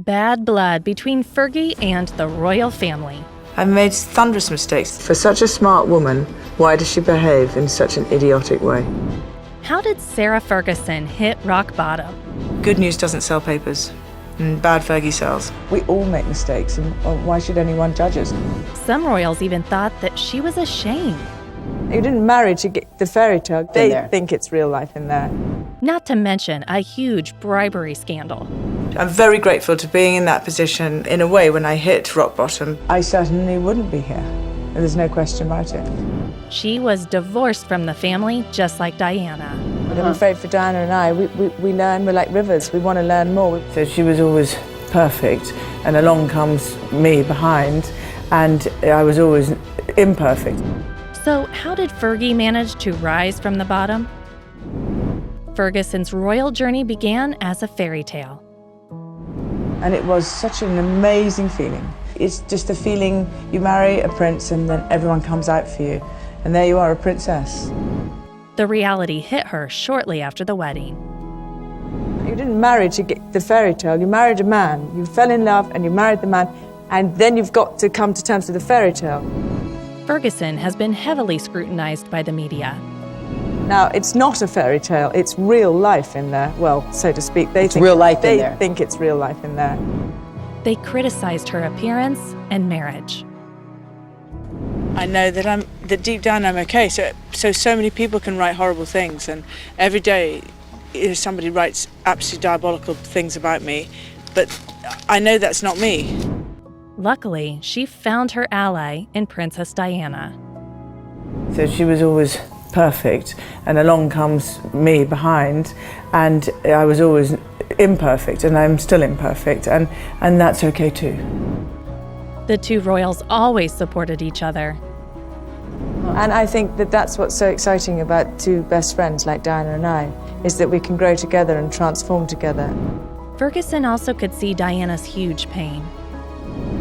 Bad blood between Fergie and the royal family. I've made thunderous mistakes. For such a smart woman, why does she behave in such an idiotic way? How did Sarah Ferguson hit rock bottom? Good news doesn't sell papers, and bad Fergie sells. We all make mistakes, and why should anyone judge us? Some royals even thought that she was a shame. You didn't marry to get the fairy tale. They think it's real life in there. Not to mention a huge bribery scandal. I'm very grateful to being in that position in a way when I hit rock bottom. I certainly wouldn't be here. There's no question about it. She was divorced from the family just like Diana. I'm afraid for Diana and I, we learn, we're like rivers, we want to learn more. So she was always perfect, and along comes me behind, and I was always imperfect. So how did Fergie manage to rise from the bottom? Ferguson's royal journey began as a fairy tale. And it was such an amazing feeling. It's just a feeling you marry a prince and then everyone comes out for you. And there you are, a princess. The reality hit her shortly after the wedding. You didn't marry to get the fairy tale, you married a man. You fell in love and you married the man, and then you've got to come to terms with the fairy tale. Ferguson has been heavily scrutinized by the media. Now, it's not a fairy tale, it's real life in there. Well, so to speak. They think it's real life in there. They criticized her appearance and marriage. I know that deep down I'm okay. So many people can write horrible things, and every day somebody writes absolutely diabolical things about me, but I know that's not me. Luckily, she found her ally in Princess Diana. So she was always perfect, and along comes me behind, and I was always imperfect, and I'm still imperfect, and that's okay too. The two royals always supported each other. And I think that that's what's so exciting about two best friends like Diana and I, is that we can grow together and transform together. Ferguson also could see Diana's huge pain.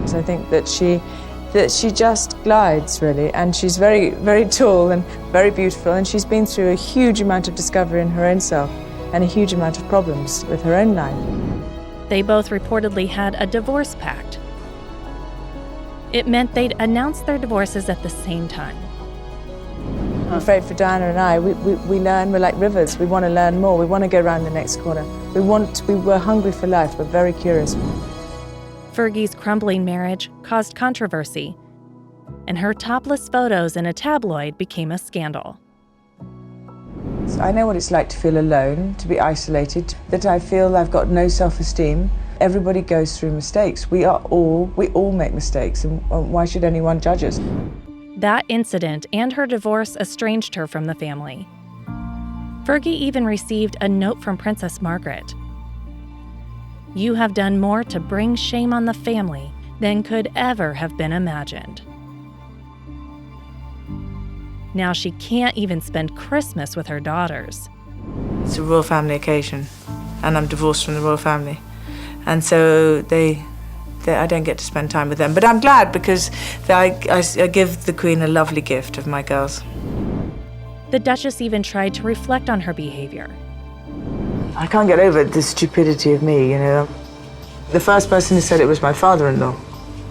So I think that she just glides, really, and she's very, very tall and very beautiful, and she's been through a huge amount of discovery in her own self and a huge amount of problems with her own life. They both reportedly had a divorce pact. It meant they'd announce their divorces at the same time. I'm afraid for Diana and I, we learn, we're like rivers, we want to learn more, we want to go around the next corner. We're hungry for life, we're very curious. Fergie's crumbling marriage caused controversy, and her topless photos in a tabloid became a scandal. So I know what it's like to feel alone, to be isolated, that I feel I've got no self-esteem. Everybody goes through mistakes. We all make mistakes, and why should anyone judge us? That incident and her divorce estranged her from the family. Fergie even received a note from Princess Margaret. "You have done more to bring shame on the family than could ever have been imagined." Now she can't even spend Christmas with her daughters. It's a royal family occasion, and I'm divorced from the royal family. And so I don't get to spend time with them. But I'm glad, because I give the Queen a lovely gift of my girls. The Duchess even tried to reflect on her behavior. I can't get over the stupidity of me, you know. The first person who said it was my father-in-law.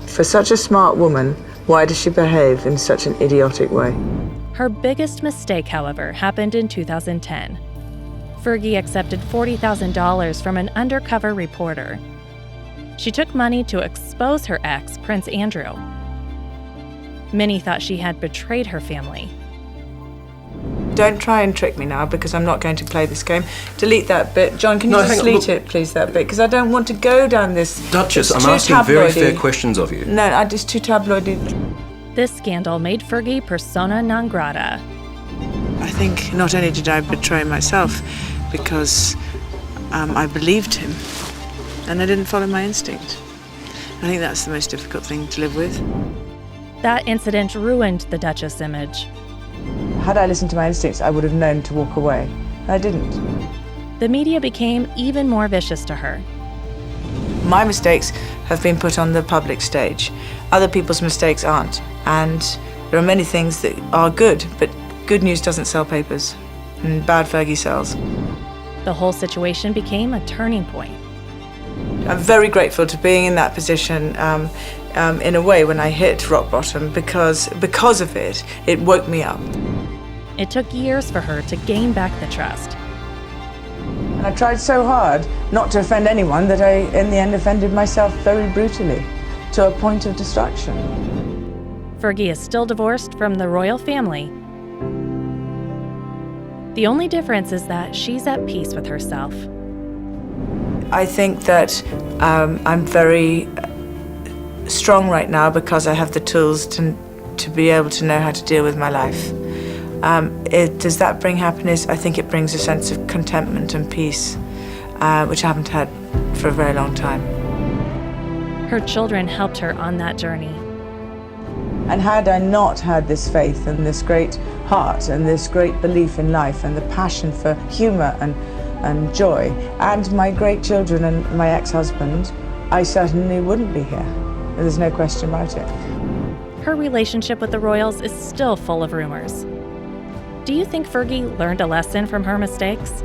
For such a smart woman, why does she behave in such an idiotic way? Her biggest mistake, however, happened in 2010. Fergie accepted $40,000 from an undercover reporter. She took money to expose her ex, Prince Andrew. Many thought she had betrayed her family. Don't try and trick me now, because I'm not going to play this game. Delete that bit. John, can you just delete it, please, that bit? Because I don't want to go down this... Duchess, I'm asking very fair questions of you. No, it's too tabloidy. This scandal made Fergie persona non grata. I think not only did I betray myself, because I believed him, and I didn't follow my instinct. I think that's the most difficult thing to live with. That incident ruined the Duchess image. Had I listened to my instincts, I would have known to walk away. I didn't. The media became even more vicious to her. My mistakes have been put on the public stage. Other people's mistakes aren't. And there are many things that are good, but good news doesn't sell papers, and bad Fergie sells. The whole situation became a turning point. I'm very grateful to being in that position in a way when I hit rock bottom because of it, it woke me up. It took years for her to gain back the trust. And I tried so hard not to offend anyone that I, in the end, offended myself very brutally, to a point of destruction. Fergie is still divorced from the royal family. The only difference is that she's at peace with herself. I think that I'm very strong right now because I have the tools to be able to know how to deal with my life. Does that bring happiness? I think it brings a sense of contentment and peace, which I haven't had for a very long time. Her children helped her on that journey. And had I not had this faith and this great heart and this great belief in life and the passion for humour and joy, and my great children and my ex-husband, I certainly wouldn't be here. There's no question about it. Her relationship with the royals is still full of rumors. Do you think Fergie learned a lesson from her mistakes?